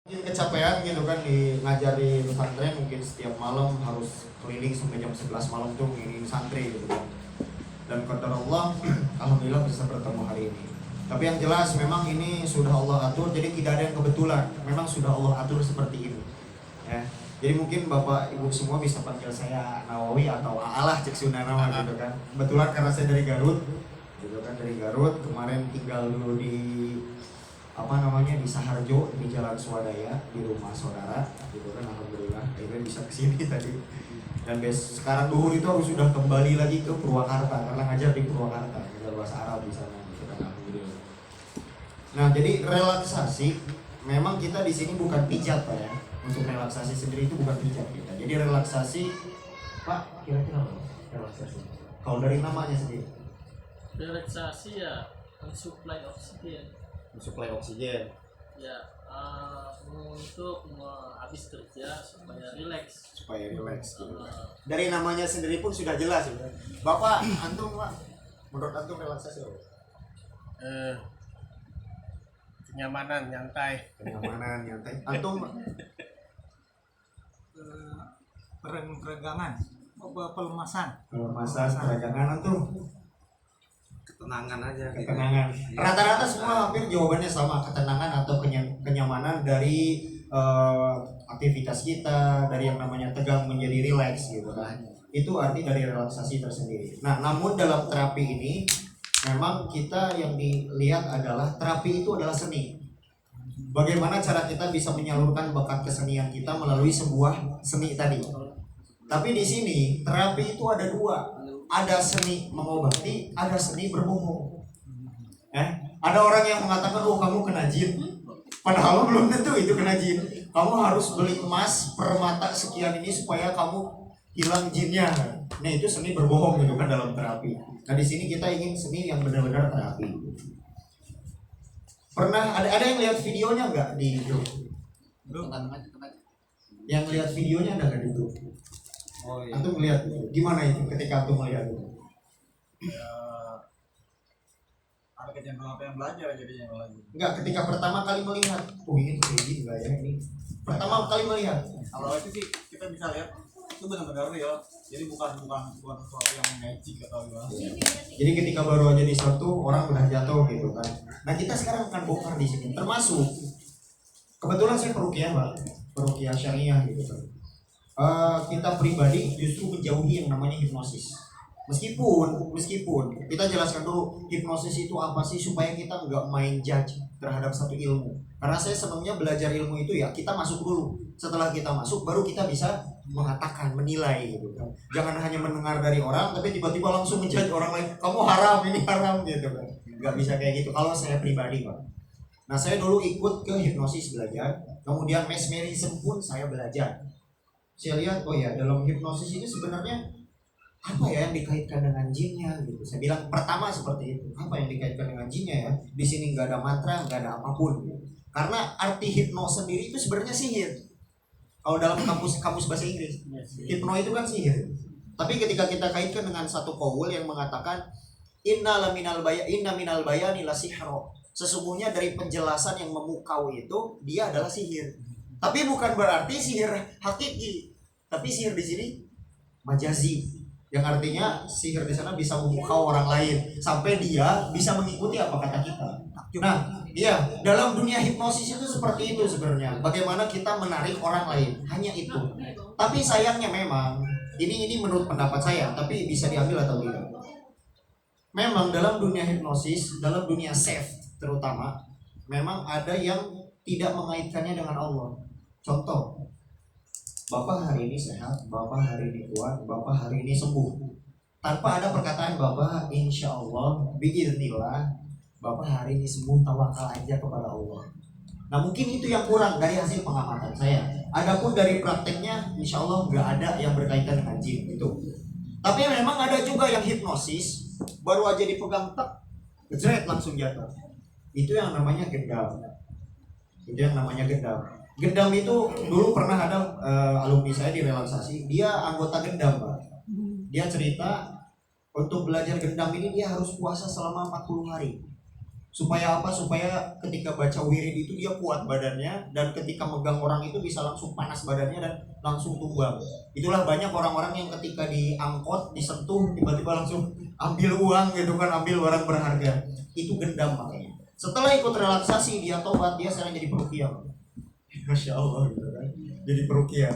Mungkin kecapean gitu kan di ngajar di pesantren, mungkin setiap malam harus keliling sampai jam 11 malam tuh ngiriin santri gitu kan. Dan qadar Allah alhamdulillah bisa bertemu hari ini. Tapi yang jelas memang ini sudah Allah atur, jadi tidak ada yang kebetulan. Memang sudah Allah atur seperti ini. Ya. Jadi mungkin Bapak Ibu semua bisa panggil saya Nawawi atau Aalah cek Sunda nama gitu kan. Kebetulan karena saya dari Garut gitu kan, dari Garut kemarin tinggal dulu di di Saharjo di Jalan Swadaya di rumah saudara gitu kan, alhamdulillah akhirnya bisa kesini tadi. Dan sekarang duhur itu harus sudah kembali lagi ke Purwakarta karena ngajar di Purwakarta, ngajar bahasa Arab di sana gitu kan, alhamdulillah. Nah, jadi relaksasi memang kita di sini bukan pijat Pak ya. Untuk relaksasi sendiri itu bukan pijat kita. Jadi relaksasi Pak, kira-kira apa relaksasi? Kalau dari namanya sendiri. Relaksasi ya mensuplai oksigen. Mensuplai oksigen. Ya, untuk habis kerja supaya rileks. Supaya rileks gitu. Dari namanya sendiri pun sudah jelas ya. Bapak, antum Pak, menurut antum relaksasi apa? Kenyamanan, nyantai. Kenyamanan, nyantai. Antum peregangan, pelemasan. Pelemasan, peregangan antum. Ketenangan aja. Ketenangan. Rata-rata semua hampir jawabannya sama, ketenangan atau kenyamanan dari aktivitas kita, dari yang namanya tegang menjadi rileks gitu kan. Itu arti dari relaksasi tersendiri. Nah, namun dalam terapi ini memang kita yang dilihat adalah terapi itu adalah seni. Bagaimana cara kita bisa menyalurkan bakat kesenian kita melalui sebuah seni tadi. Tapi di sini terapi itu ada dua. Ada seni mengobati, ada seni berbohong. Ada orang yang mengatakan, oh kamu kena jin. Padahal belum tentu itu kena jin. Kamu harus beli emas permata sekian ini supaya kamu hilang jinnya. Nah itu seni berbohong gitu kan dalam terapi. Nah di sini kita ingin seni yang benar-benar terapi. Pernah ada yang lihat videonya nggak di YouTube? Belum. Yang lihat videonya ada nggak di YouTube? Oh iya. Antum melihat gimana itu ketika antum melihat itu? Ya, ada kecenderungan apa yang belajar jadinya lagi. Enggak, ketika pertama kali melihat, oh ini kayak enggak ya ini. Pertama kali melihat. Kalau itu sih kita bisa lihat itu benar-benar real. Jadi bukan sesuatu yang magic atau gimana. Jadi ketika baru aja di satu orang udah jatuh gitu kan. Nah kita sekarang akan bongkar di sini. Termasuk kebetulan saya peruqyah Pak, peruqyah syariah gitu kan. Kita pribadi justru menjauhi yang namanya hipnosis. Meskipun kita jelaskan dulu hipnosis itu apa sih supaya kita nggak main judge terhadap satu ilmu. Karena saya senangnya belajar ilmu itu ya kita masuk dulu. Setelah kita masuk baru kita bisa mengatakan, menilai gitu kan. Jangan hanya mendengar dari orang tapi tiba-tiba langsung menjudge orang lain, kamu haram, ini haram gitu kan. Nggak bisa kayak gitu kalau saya pribadi Pak. Nah saya dulu ikut ke hipnosis belajar, kemudian mesmerism pun saya belajar. Saya lihat, oh ya dalam hipnosis ini sebenarnya apa ya yang dikaitkan dengan jinnya gitu. Saya bilang pertama seperti itu, apa yang dikaitkan dengan jinnya ya. Di sini nggak ada mantra, nggak ada apapun gitu. Karena arti hipno sendiri itu sebenarnya sihir. Kalau dalam kamus bahasa Inggris, hipno itu kan sihir. Tapi ketika kita kaitkan dengan satu qaul yang mengatakan inna minal bayani la sihro. Sesungguhnya dari penjelasan yang memukau itu dia adalah sihir. Tapi bukan berarti sihir hakiki. Tapi sihir di sini majazi, yang artinya sihir di sana bisa memukau orang lain sampai dia bisa mengikuti apa kata kita. Nah, iya, dalam dunia hipnosis itu seperti itu sebenarnya. Bagaimana kita menarik orang lain, hanya itu. Tapi sayangnya memang ini menurut pendapat saya, tapi bisa diambil atau tidak. Memang dalam dunia hipnosis, dalam dunia safe terutama, memang ada yang tidak mengaitkannya dengan Allah. Contoh, Bapak hari ini sehat, Bapak hari ini kuat, Bapak hari ini sembuh. Tanpa ada perkataan Bapak insya Allah, biiznillah, Bapak hari ini sembuh, tawakal aja kepada Allah. Nah mungkin itu yang kurang dari hasil pengamatan saya. Adapun dari prakteknya, insya Allah nggak ada yang berkaitan dengan jin itu. Tapi memang ada juga yang hipnosis, baru aja dipegang tak, gejret langsung jatuh. Itu yang namanya gendam. Itu yang namanya gendam. Gendam itu dulu pernah ada alumni saya di relaksasi, dia anggota gendam Pak. Dia cerita untuk belajar gendam ini dia harus puasa selama 40 hari. Supaya apa? Supaya ketika baca wirid itu dia kuat badannya, dan ketika megang orang itu bisa langsung panas badannya dan langsung tumbang. Itulah banyak orang-orang yang ketika diangkut, disentuh, tiba-tiba langsung ambil uang gitu kan, ambil barang berharga. Itu gendam makanya. Setelah ikut relaksasi dia tobat, dia sekarang jadi peruqyah. Masya Allah gitu kan. Jadi peruqyah.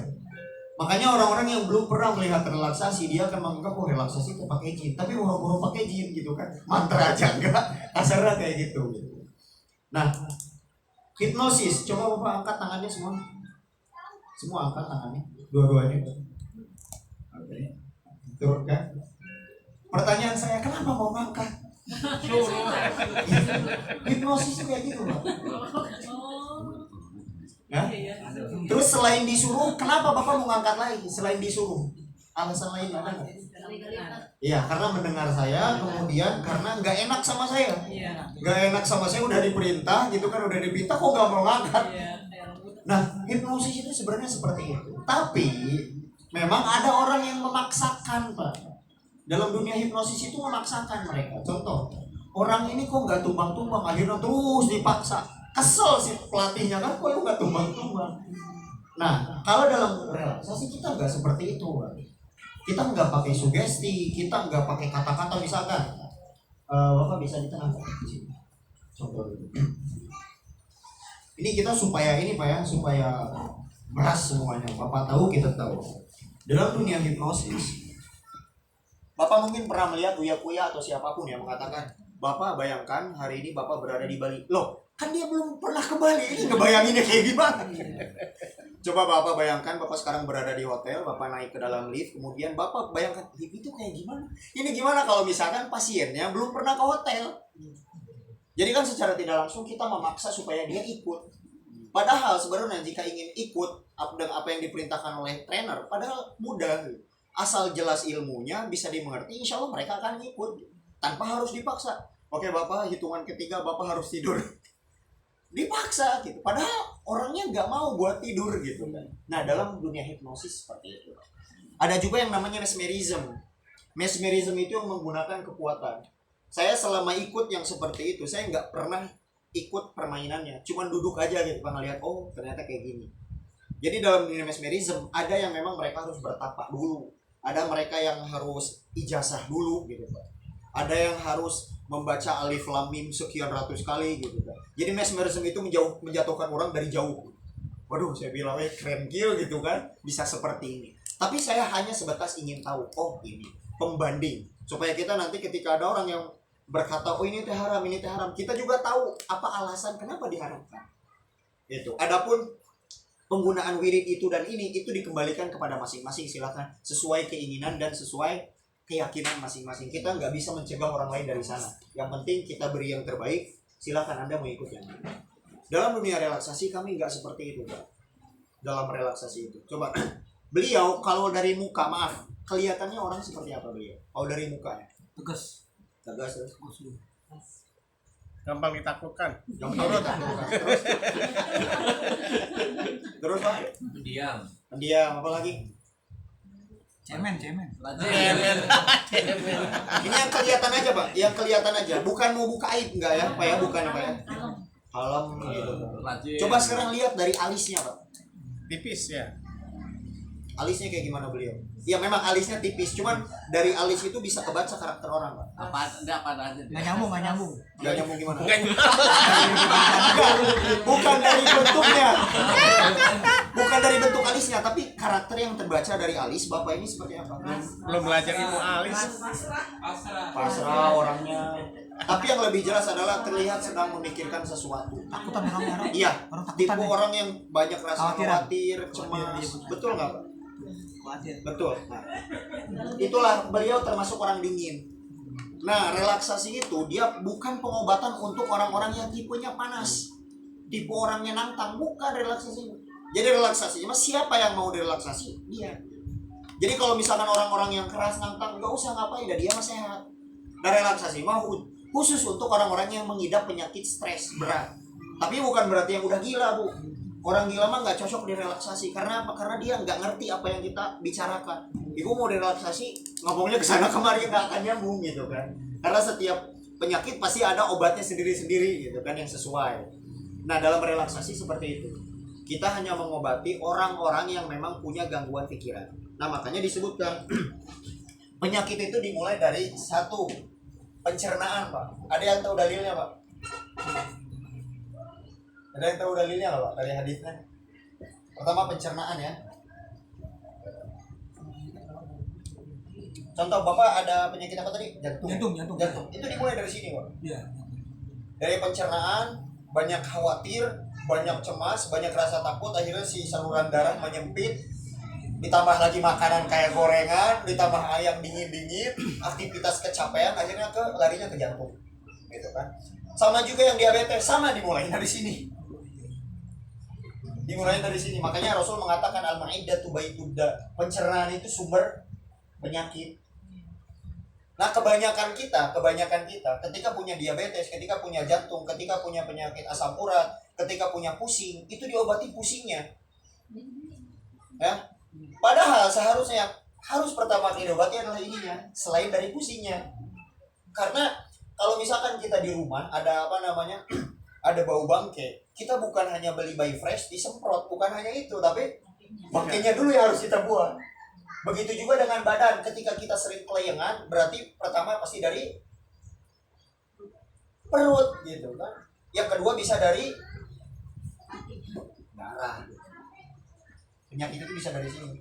Makanya orang-orang yang belum pernah melihat relaksasi, dia akan menganggap oh relaksasi itu pakai jin, tapi orang-orang pakai jin gitu kan, mantra aja enggak, kasarnya kayak gitu. Nah, hipnosis, coba Bapak angkat tangannya semua, semua angkat tangannya, dua-duanya. Oke, turunkan. Pertanyaan saya, kenapa mau ngangkat? Hipnosis itu kayak gitu Pak. Nah, terus selain disuruh, kenapa Bapak mau ngangkat lagi? Selain disuruh, alasan lain ada nggak? Iya, karena mendengar saya, kemudian karena nggak enak sama saya. Nggak enak sama saya, udah diperintah gitu kan, udah dipinta kok nggak mau ngangkat. Nah, hipnosis itu sebenarnya seperti itu. Tapi memang ada orang yang memaksakan Pak. Dalam dunia hipnosis itu memaksakan mereka. Contoh, orang ini kok nggak tumbang-tumbang, akhirnya terus dipaksa. Kesel si pelatihnya kan, kok lu gak tumbang-tumbang. Nah, kalau dalam relaksasi kita nggak seperti itu, Pak. Kita nggak pakai sugesti, kita nggak pakai kata-kata. Misalkan Bapak bisa di tengah di sini. Contoh dulu. Ini kita supaya ini Pak ya, supaya meras semuanya. Bapak tahu, kita tahu. Dalam dunia hipnosis, Bapak mungkin pernah melihat Uya-Kuya atau siapapun yang mengatakan, Bapak bayangkan hari ini Bapak berada di Bali. Loh, kan dia belum pernah ke Bali, ini ngebayanginnya kayak gimana? Coba Bapak bayangkan Bapak sekarang berada di hotel, Bapak naik ke dalam lift, kemudian Bapak bayangkan lift itu kayak gimana? Ini gimana kalau misalkan pasiennya belum pernah ke hotel? Jadi kan secara tidak langsung kita memaksa supaya dia ikut. Padahal sebenarnya jika ingin ikut dengan apa yang diperintahkan oleh trainer, padahal mudah. Asal jelas ilmunya, bisa dimengerti, insya Allah mereka akan ikut tanpa harus dipaksa. Oke Bapak, hitungan ketiga Bapak harus tidur. Dipaksa gitu, padahal orangnya nggak mau buat tidur gitu kan. Nah, dalam dunia hipnosis seperti itu. Ada juga yang namanya mesmerism. Mesmerism itu yang menggunakan kekuatan. Saya selama ikut yang seperti itu, saya nggak pernah ikut permainannya, cuman duduk aja gitu kan, ngeliat oh ternyata kayak gini. Jadi dalam dunia mesmerism ada yang memang mereka harus bertapak dulu, ada mereka yang harus ijazah dulu gitu Pak. Ada yang harus membaca alif lam mim sekian ratus kali gitu kan. Jadi mesmerism itu menjatuhkan orang dari jauh. Waduh, saya bilang keren gitu kan, bisa seperti ini. Tapi saya hanya sebatas ingin tahu, oh ini pembanding, supaya kita nanti ketika ada orang yang berkata, oh ini teh haram, ini teh haram, kita juga tahu apa alasan kenapa diharamkan. Itu. Adapun penggunaan wirid itu dan ini itu dikembalikan kepada masing-masing, silakan sesuai keinginan dan sesuai keyakinan masing-masing. Kita nggak bisa mencegah orang lain dari sana. Yang penting kita beri yang terbaik. Silakan Anda mau ikut yang mana. Dalam dunia relaksasi kami nggak seperti itu, Pak. Dalam relaksasi itu, coba beliau kalau dari muka, maaf, kelihatannya orang seperti apa beliau? Kalau dari mukanya? Tegas. Tegas terus. Gampang ditakutkan. Yang turut. Terus Pak? Diam. Apa lagi? Cemen. Ini yang kelihatan aja Pak, yang kelihatan aja. Bukan mau buka aib enggak ya, Pak ya, bukan apa ya? Kalem gitu. Coba sekarang lihat dari alisnya Pak. Tipis ya. Alisnya kayak gimana beliau? Ya memang alisnya tipis, cuman dari alis itu bisa kebaca karakter orang Pak. Apa aja. Nggak nyambung. Gak nyambung gimana? Bukan dari bentuknya. Bukan dari bentuk alisnya, tapi karakter yang terbaca dari alis Bapak ini seperti apa? Belum belajar ilmu alis. Pasrah orangnya. Tapi yang lebih jelas adalah terlihat sedang memikirkan sesuatu. Takutan orang. Iya, Orang takutan tipe ya? orang yang banyak rasa Khawatiran. khawatir, cemas. Betul nggak Pak? Khawatir. Betul. Nah, itulah beliau termasuk orang dingin. Nah, relaksasi itu dia bukan pengobatan untuk orang-orang yang tipenya panas, tipe orangnya nantang, bukan relaksasi. Jadi relaksasinya siapa yang mau direlaksasi? Dia. Jadi kalau misalkan orang-orang yang keras nantang, nggak usah ngapain, dah dia mah sehat. Dan relaksasi mah khusus untuk orang-orang yang mengidap penyakit stres berat. Tapi bukan berarti yang udah gila, Bu. Orang gila mah nggak cocok direlaksasi. Karena apa? Karena dia nggak ngerti apa yang kita bicarakan. Ibu mau direlaksasi, ngomongnya ke sana kemari nggak akan nyambung gitu kan. Karena setiap penyakit pasti ada obatnya sendiri-sendiri gitu kan yang sesuai. Nah, dalam relaksasi seperti itu. Kita hanya mengobati orang-orang yang memang punya gangguan pikiran. Nah, makanya disebutkan penyakit itu dimulai dari satu, pencernaan, Pak. Ada yang tahu dalilnya, Pak? Ada yang tahu dalilnya nggak, Pak, dari hadisnya? Pertama, pencernaan ya. Contoh, Bapak ada penyakit apa tadi? Jantung. Itu dimulai dari sini, Pak. Iya. Dari pencernaan, banyak khawatir, banyak cemas, banyak rasa takut, akhirnya si saluran darah menyempit, ditambah lagi makanan kayak gorengan, ditambah ayam dingin-dingin, aktivitas kecapean, akhirnya larinya ke jantung, gitu kan? Sama juga yang diabetes, sama dimulai dari sini. Dimulai dari sini, makanya Rasul mengatakan al-ma'iddatu baitudda, pencernaan itu sumber penyakit. Nah, kebanyakan kita ketika punya diabetes, ketika punya jantung, ketika punya penyakit asam urat, ketika punya pusing, itu diobati pusingnya. Ya. Padahal seharusnya harus pertama kali diobati adalah ininya, selain dari pusingnya. Karena kalau misalkan kita di rumah ada ada bau bangke, kita bukan hanya beli bayi fresh disemprot, bukan hanya itu, tapi bangkainya dulu yang harus kita buang. Begitu juga dengan badan, ketika kita sering kelayangan, berarti pertama pasti dari perut gitu kan. Yang kedua bisa dari darah. Penyakit itu bisa dari sini.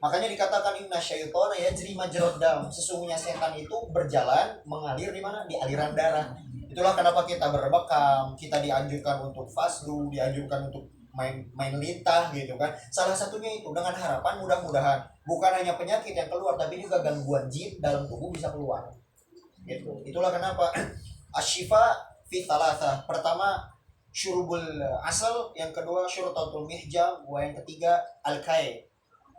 Makanya dikatakan inna syaitana yajri majrad dam. Sesungguhnya setan itu berjalan mengalir di mana? Di aliran darah. Itulah kenapa kita berbekam, kita dianjurkan untuk fasdu, dianjurkan untuk main lintah gitu kan. Salah satunya itu dengan harapan mudah-mudahan bukan hanya penyakit yang keluar tapi juga gangguan jin dalam tubuh bisa keluar. Gitu. Itulah kenapa asyifa fi thalatha. Pertama syurubul asal, yang kedua syurutatul mihjam, yang ketiga al-kai.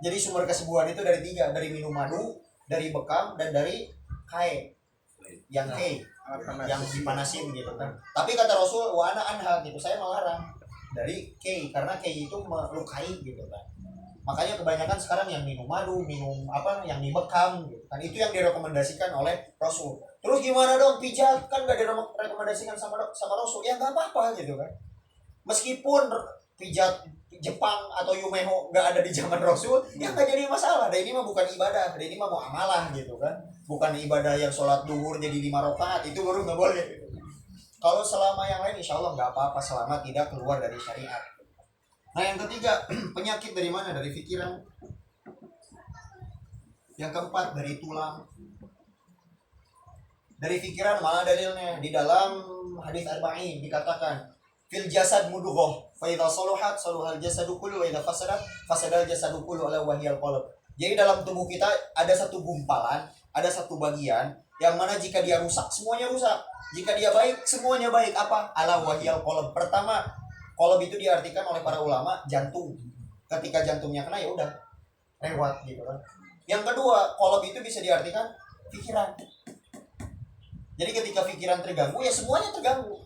Jadi sumber kesembuhan itu dari tiga, dari minum madu, dari bekam, dan dari kai. Yang kai yang dipanasin gitu kan. Tapi kata Rasul wa ana anha gitu, saya melarang dari K, karena K itu melukai gitu kan. Makanya kebanyakan sekarang yang minum madu, yang dibekam gitu kan, itu yang direkomendasikan oleh Rasul. Terus gimana dong pijat, kan gak direkomendasikan sama Rasul, ya nggak apa-apa gitu kan. Meskipun pijat Jepang atau Yumeho gak ada di zaman Rasul, ya nggak jadi masalah. Dan ini mah bukan ibadah, dan ini mah muamalah gitu kan. Bukan ibadah yang sholat duhur jadi 5 rakaat, itu baru nggak boleh gitu. Kalau selama yang lain insya Allah nggak apa-apa selama tidak keluar dari syariat. Nah, yang ketiga, penyakit dari mana? Dari pikiran. Yang keempat, dari tulang. Dari pikiran mana dalilnya? Di dalam hadis Arba'in dikatakan fil jasad mudghah fa idza salahat saluhal jasadu kullu wa idza fasadat fasadal jasadu kullu ala wahyal qalb. Jadi dalam tubuh kita ada satu gumpalan, ada satu bagian yang mana jika dia rusak semuanya rusak. Jika dia baik, semuanya baik. Apa? Ala wahyal qalb. Pertama, qalb itu diartikan oleh para ulama jantung. Ketika jantungnya kena ya udah lewat gitu kan. Yang kedua, qalb itu bisa diartikan pikiran. Jadi ketika pikiran terganggu ya semuanya terganggu.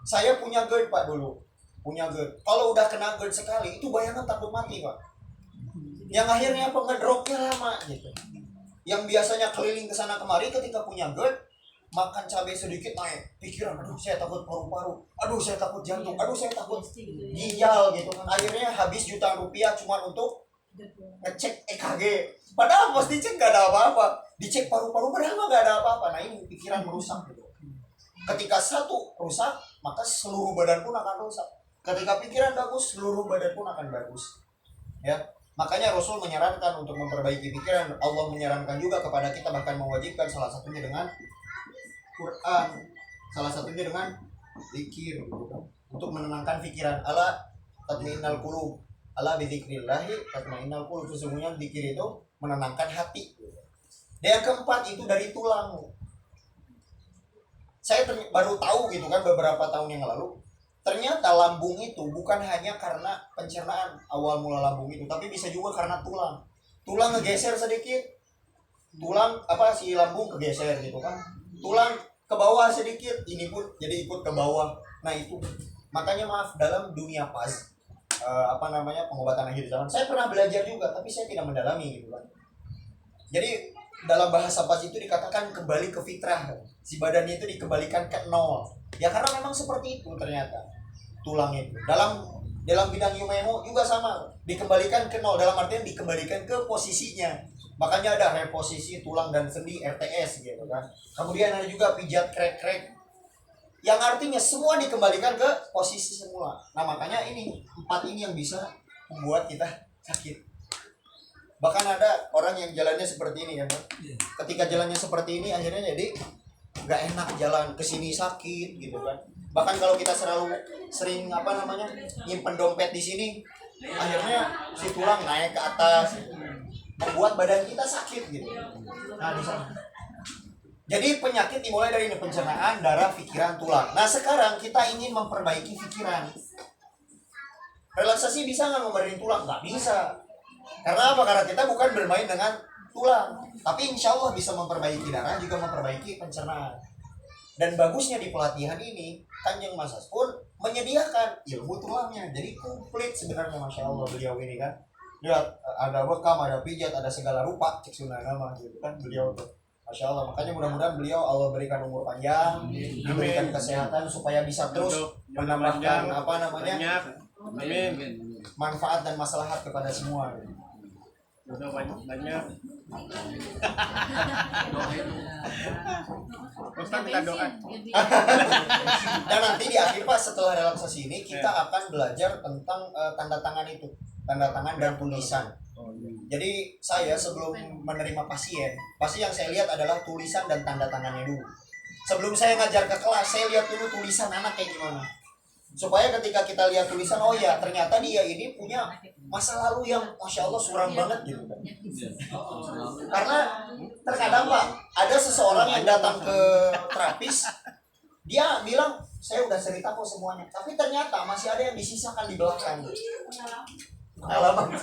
Saya punya GERD Pak dulu. Punya GERD. Kalau udah kena GERD sekali itu bayangan takut mati Pak. Yang akhirnya apa? Ngedropnya lama gitu. Yang biasanya keliling ke sana kemari ketika punya GERD, makan cabai sedikit naik pikiran, aduh saya takut paru-paru, aduh saya takut jantung, aduh saya takut ginjal gitu kan. Akhirnya habis jutaan rupiah cuma untuk ngecek EKG, padahal pas dicek gak ada apa-apa, dicek paru-paru padahal gak ada apa-apa. Nah ini pikiran merusak gitu. Ketika satu rusak maka seluruh badan pun akan rusak. Ketika pikiran bagus seluruh badan pun akan bagus ya. Makanya Rasul menyarankan untuk memperbaiki pikiran. Allah menyarankan juga kepada kita, bahkan mewajibkan, salah satunya dengan Quran, salah satunya dengan zikir untuk menenangkan pikiran. Ala tatmainnal qulub, ala bizikrillahi tatmainnal qulub. Sesungguhnya zikir itu menenangkan hati. Dan yang keempat itu dari tulang. Saya baru tahu gitu kan beberapa tahun yang lalu, ternyata lambung itu bukan hanya karena pencernaan awal mula lambung itu, tapi bisa juga karena tulang. Tulang ngegeser sedikit, tulang si lambung kegeser gitu kan. Tulang ke bawah sedikit, ini pun jadi ikut ke bawah. Nah itu makanya maaf, dalam dunia pengobatan akhir zaman saya pernah belajar juga, tapi saya tidak mendalami gitu kan. Jadi dalam bahasa pas itu dikatakan kembali ke fitrah. si badannya itu dikembalikan ke nol. Ya karena memang seperti itu ternyata tulang itu. Dalam bidang Yumemo juga sama, dikembalikan ke nol, dalam artian dikembalikan ke posisinya. Makanya ada reposisi tulang dan sendi RTS gitu kan. Kemudian ada juga pijat krek-krek, yang artinya semua dikembalikan ke posisi semula. Nah makanya ini 4 ini yang bisa membuat kita sakit. Bahkan ada orang yang jalannya seperti ini ya Pak. Ketika jalannya seperti ini akhirnya jadi nggak enak jalan, kesini sakit gitu kan. Bahkan kalau kita sering nyimpen dompet di sini, akhirnya si tulang naik ke atas, membuat badan kita sakit gitu. Nah di sana. Jadi penyakit dimulai dari ini, pencernaan, darah, pikiran, tulang. Nah sekarang kita ingin memperbaiki pikiran. Relaksasi bisa nggak membenerin tulang? Nggak bisa. Karena apa? Karena kita bukan bermain dengan tulang. Tapi insya Allah bisa memperbaiki darah, juga memperbaiki pencernaan. Dan bagusnya di pelatihan ini, Kanjeng Mas Has pun menyediakan ilmu tulangnya. Jadi komplit sebenarnya, Masya Allah beliau ini kan. Lihat, ada bekam, ada pijat, ada segala rupa, cek sunnah nama gitu kan beliau tuh. Masya Allah, makanya mudah-mudahan beliau Allah berikan umur panjang, diberikan kesehatan supaya bisa terus menambahkan Amin. manfaat dan maslahat kepada semua. Udah banyak. Ustaz minta doa. Dan nanti di akhir Pak, setelah relaksasi ini kita akan belajar tentang tanda tangan itu, tanda tangan dan tulisan. Jadi saya sebelum menerima pasien, pasti yang saya lihat adalah tulisan dan tanda tangannya dulu. Sebelum saya ngajar ke kelas, saya lihat dulu tulisan anak kayak gimana. Supaya ketika kita lihat tulisan, oh ya ternyata dia ini punya masa lalu yang Masya Allah suram banget gitu kan. Karena terkadang Pak, ada seseorang yang datang ke terapis, dia bilang, saya udah cerita kok semuanya. Tapi ternyata masih ada yang disisakan di belakang. Alamat.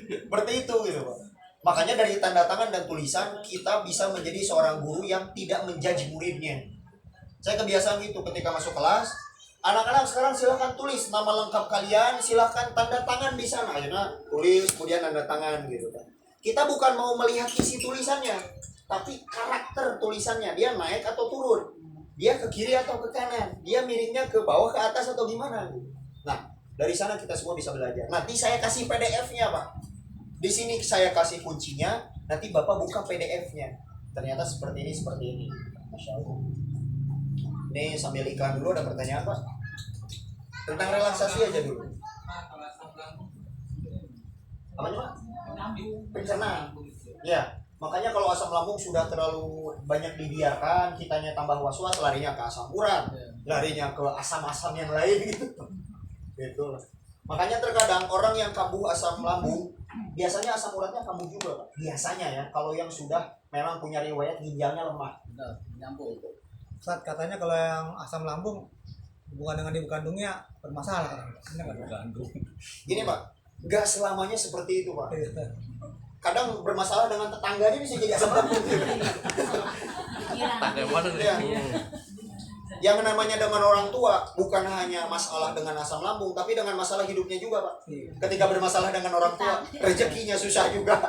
Seperti itu gitu Pak. Makanya dari tanda tangan dan tulisan, kita bisa menjadi seorang guru yang tidak menjudge muridnya. Saya kebiasaan gitu ketika masuk kelas, anak-anak sekarang silahkan tulis nama lengkap kalian, silahkan tanda tangan di sana. Akhirnya tulis, kemudian tanda tangan gitu kan. Kita bukan mau melihat isi tulisannya, tapi karakter tulisannya, dia naik atau turun, dia ke kiri atau ke kanan, dia miringnya ke bawah, ke atas atau gimana. Nah, dari sana kita semua bisa belajar. Nanti saya kasih PDF-nya Pak. Di sini saya kasih kuncinya, nanti Bapak buka PDF-nya. Ternyata seperti ini. Masya Allah. Ini sambil iklan dulu, ada pertanyaan Pak? Tentang relaksasi aja dulu. Apanya Pak? Pencernaan. Ya, makanya kalau asam lambung sudah terlalu banyak dibiarkan, kitanya tambah was-was, larinya ke asam urat, larinya ke asam-asam yang lain gitu. Gitu. Makanya terkadang orang yang kambuh asam lambung, biasanya asam uratnya kambuh juga Pak. Biasanya ya, kalau yang sudah memang punya riwayat ginjalnya lemah. Nyambung. Saat katanya kalau yang asam lambung hubungan dengan ibu kandungnya bermasalah kan? Ini nggak berkandung. Gini Pak, nggak selamanya seperti itu Pak. Kadang bermasalah dengan tetangganya bisa jadi asam lambung. Ya. Yang namanya dengan orang tua bukan hanya masalah dengan asam lambung, tapi dengan masalah hidupnya juga Pak. Ketika bermasalah dengan orang tua, rezekinya susah juga.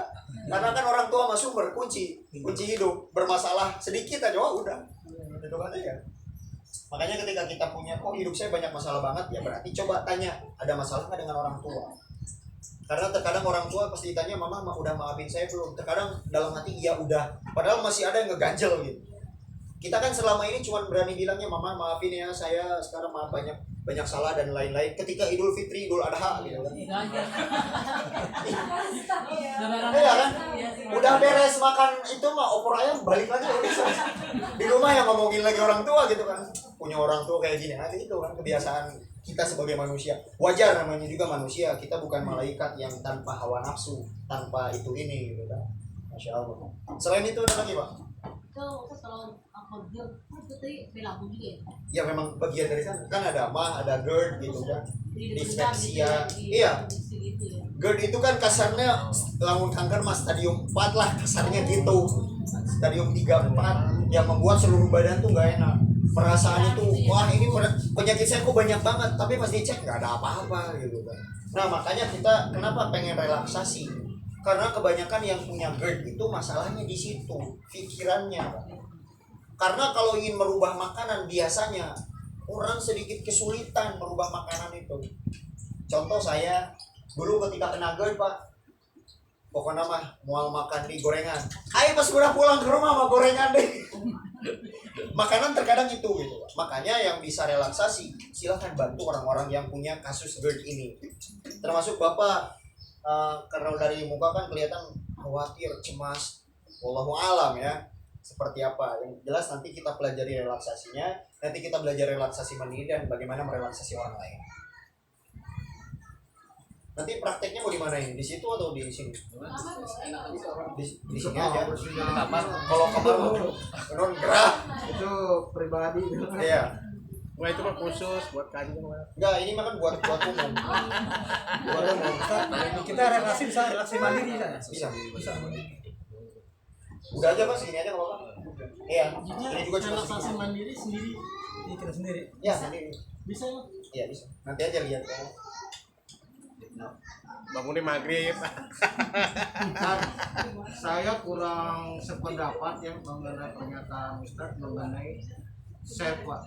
Karena kan orang tua masuk berkunci hidup. Bermasalah sedikit aja, oh udah. Itu kan ya. Makanya ketika kita punya, kok hidup saya banyak masalah banget, ya berarti coba tanya, ada masalah nggak dengan orang tua? Karena terkadang orang tua pasti tanya, mama udah maafin saya belum? Terkadang dalam hati, iya udah. Padahal masih ada yang ngeganjel gitu. Kita kan selama ini cuma berani bilangnya, mama maafin ya, saya sekarang maaf banyak salah dan lain-lain. Ketika Idul Fitri, Idul Adha gitu kan. Iya kan? Udah beres makan itu mah opor ayam, balik lagi udah. Di rumah yang ngomongin lagi orang tua gitu kan. Punya orang tua kayak gini, nanti itu kan kebiasaan kita sebagai manusia. Wajar, namanya juga manusia, kita bukan malaikat yang tanpa hawa nafsu, tanpa itu ini gitu kan. Masya Allah. Selain itu ada lagi Pak? Kalau GERD itu tadi pelabung juga ya? Ya memang bagian dari sana kan ada mah, ada GERD gitu kan, dispeksia. Iya, GERD itu kan kasarnya lamun kanker mas stadium 4 lah kasarnya gitu, stadium 3-4 yang membuat seluruh badan tuh nggak enak. Perasaannya tuh wah ini penyakit saya kok banyak banget, tapi pas dicek nggak ada apa-apa gitu kan. Nah makanya kita kenapa pengen relaksasi, karena kebanyakan yang punya GERD itu masalahnya di situ, pikirannya Pak. Karena kalau ingin merubah makanan biasanya orang sedikit kesulitan merubah makanan itu. Contoh saya dulu ketika kena GERD Pak, pokoknya mah mau makan di gorengan. Ayo pas udah pulang ke rumah mah gorengan deh. Makanan terkadang itu gitu. Makanya yang bisa relaksasi silahkan bantu orang-orang yang punya kasus GERD ini. Termasuk Bapak, karena dari muka kan kelihatan khawatir, cemas. Wallahu alam ya. Seperti apa? Yang jelas nanti kita pelajari relaksasinya. Nanti kita belajar relaksasi mandiri dan bagaimana merelaksasi orang lain. Nanti prakteknya mau di mana ini? Di situ atau di sini? Di sini aja. Kalau kamar non gerak Itu pribadi. iya. Wah itu mah khusus buat kanjeng. Enggak, ini mah kan buat umum. Buat umum. Kita relaksi bisa relaksi mandiri kan? Bisa. Udah aja Mas, gini aja kalau apa? Iya. Ini juga cuma relaksasi mandiri sendiri Ini kita sendiri. ya sendiri. bisa ya? Iya bisa. Nanti aja lihat ya. Bangunnya maghrib. Saya kurang sependapat ya mengenai pernyataan Ustaz mengenai self Pak.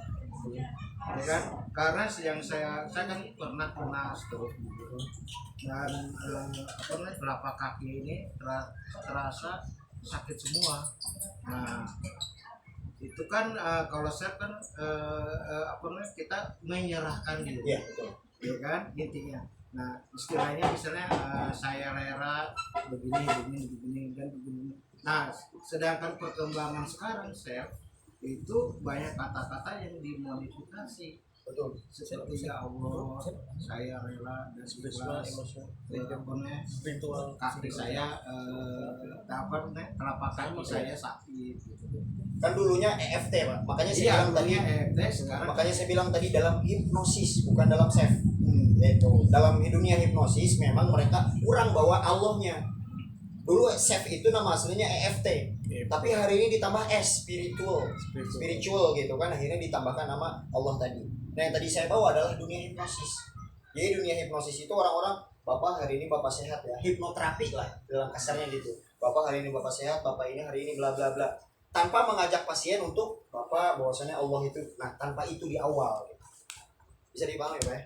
Ya kan? Karena yang saya kan pernah kena stroke gitu. Dan telapak kaki ini terasa sakit semua. Nah, itu kan kalau saya kan kita menyerahkan diri. Iya, betul. Ya kan intinya. Nah istilahnya misalnya saya rela begini dan begini. Nah sedangkan perkembangan sekarang self itu banyak kata-kata yang dimodifikasi Betul. seperti ya Allah, saya rela dan ikhlas, spiritual kaki saya telapak kaki saya sakit gitu. Kan dulunya EFT Pak. Makanya saya bilang tadi sekarang makanya saya bilang tadi dalam hipnosis bukan dalam self. Itu dalam dunia hipnosis memang mereka kurang bawa Allahnya. Dulu self itu nama aslinya EFT. Tapi hari ini ditambah S, spiritual gitu kan, akhirnya ditambahkan nama Allah tadi. Nah yang tadi saya bawa adalah dunia hipnosis. Jadi dunia hipnosis itu orang-orang, Bapak hari ini Bapak sehat ya, hipnoterapi lah dalam kasarnya gitu. Bapak hari ini Bapak sehat, Bapak ini hari ini bla bla bla. Tanpa mengajak pasien untuk Bapak bahwasanya Allah itu, nah tanpa itu di awal gitu. Bisa dipahami Pak ya?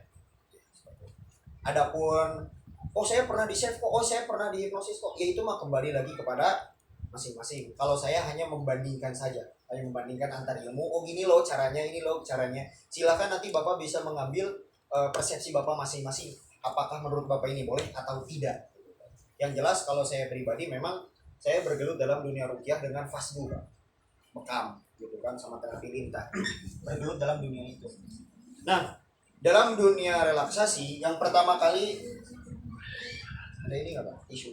Adapun oh saya pernah di save kok, oh saya pernah di hipnosis kok, ya itu mah kembali lagi kepada masing-masing. Kalau saya hanya membandingkan saja, hanya membandingkan antar ilmu. Oh gini loh caranya, ini loh caranya. Silakan nanti Bapak bisa mengambil persepsi Bapak masing-masing. Apakah menurut Bapak ini boleh atau tidak? Yang jelas kalau saya pribadi memang saya bergelut dalam dunia ruqyah dengan fasdu, mekam, gitu kan, sama terapi lintah. Bergelut dalam dunia itu. Nah, dalam dunia relaksasi yang pertama kali ada ini nggak Pak? Isu.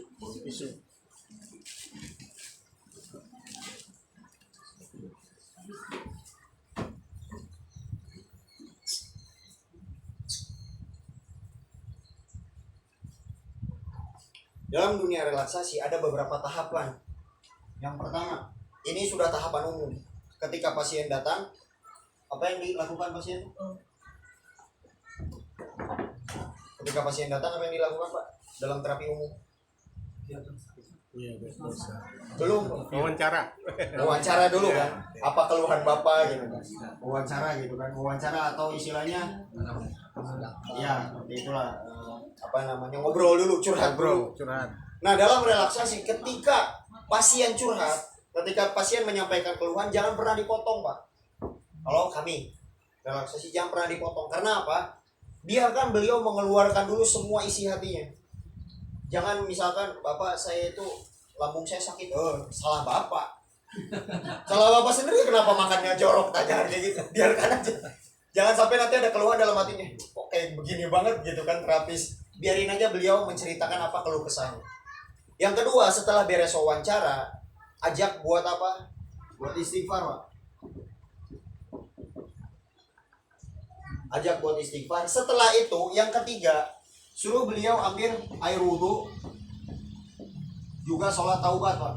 Dalam dunia relaksasi ada beberapa tahapan. Yang pertama, ini sudah tahapan umum. Ketika pasien datang, apa yang dilakukan pasien? Ketika pasien datang, apa yang dilakukan Pak? Dalam terapi umum? Belum. Wawancara dulu kan? Apa keluhan Bapak gitu kan? Wawancara gitu kan? Wawancara atau istilahnya? Ya, itulah. Apa namanya, ngobrol dulu, curhat dulu. Nah dalam relaksasi ketika pasien curhat, ketika pasien menyampaikan keluhan jangan pernah dipotong Pak. Kalau kami relaksasi jangan pernah dipotong. Karena apa? Biarkan beliau mengeluarkan dulu semua isi hatinya. Jangan misalkan Bapak saya itu lambung saya sakit, salah Bapak. Salah Bapak sendiri kenapa makannya jorok aja kayak gitu. Biarkan aja. Jangan sampai nanti ada keluhan dalam hatinya. Kok kayak begini banget gitu kan terapis. Biarin aja beliau menceritakan apa keluh kesahnya. Yang kedua, setelah beres wawancara, ajak buat apa? Buat istighfar, Pak. Ajak buat istighfar. Setelah itu, yang ketiga, suruh beliau ambil air wudhu, juga sholat taubat, Pak.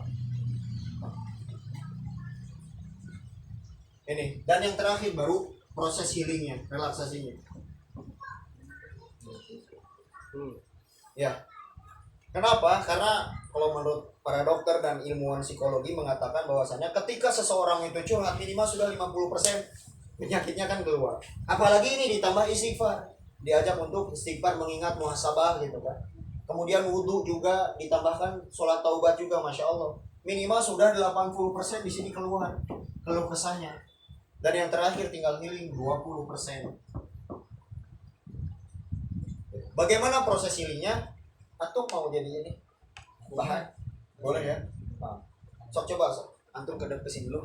Ini. Dan yang terakhir baru proses healingnya, relaksasinya. Ya. Kenapa? Karena kalau menurut para dokter dan ilmuwan psikologi mengatakan bahwasanya ketika seseorang itu curhat minimal sudah 50% penyakitnya kan keluar. Apalagi ini ditambah istighfar. Diajak untuk istighfar, mengingat muhasabah gitu kan. Kemudian wudhu juga ditambahkan, sholat taubat juga, Masya Allah. Minimal sudah 80% di sini keluar keluh kesahnya. Dan yang terakhir tinggal healing 20%. Bagaimana proses healingnya? Atau mau jadi ini bahan? Boleh ya? Sok coba sok. Antum ke sini dulu.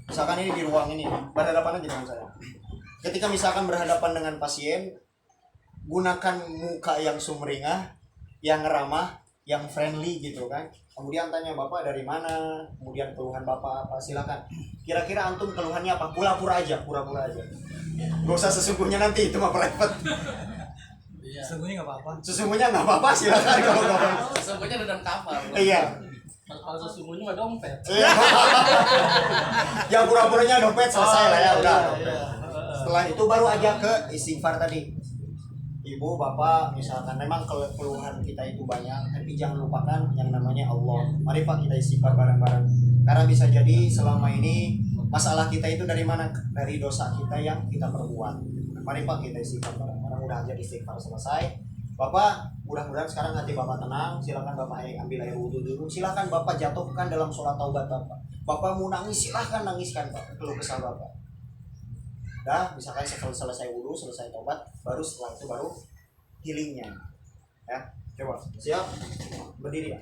Misalkan ini di ruang ini, berhadapan aja dengan saya. Ketika misalkan berhadapan dengan pasien, gunakan muka yang sumringah, yang ramah, yang friendly gitu kan. Kemudian tanya, Bapak dari mana? Kemudian keluhan Bapak apa? Silakan. Kira-kira antum keluhannya apa? Pura-pura aja. Gak usah sesungguhnya, nanti itu mah private. Sesungguhnya nggak apa-apa. Sesungguhnya nggak apa-apa, silakan kalau nggak apa. Sesungguhnya dalam kapal. Iya. Kalau sesungguhnya mah dompet. Iya. Yang pura-puranya dompet selesai lah ya, udah. Iya. Setelah itu baru aja ke istighfar tadi. Ibu, bapak, misalkan memang keluhan kita itu banyak, tapi jangan lupakan yang namanya Allah. Mari Pak kita istighfar bareng-bareng. Karena bisa jadi selama ini masalah kita itu dari mana? Dari dosa kita yang kita perbuat. Mari Pak kita istighfar bareng-bareng. Udah aja istighfar selesai. Bapak, mudah-mudahan sekarang hati Bapak tenang. Silakan Bapak ambil air wudhu dulu. Silakan Bapak jatuhkan dalam sholat taubat Bapak. Bapak mau nangis, silahkan nangiskan Pak. Keluh kesah Bapak. Dah, misalkan selesai wudhu, selesai taubat, baru setelah itu baru healingnya. Ya, coba. Siap? Berdiri ya.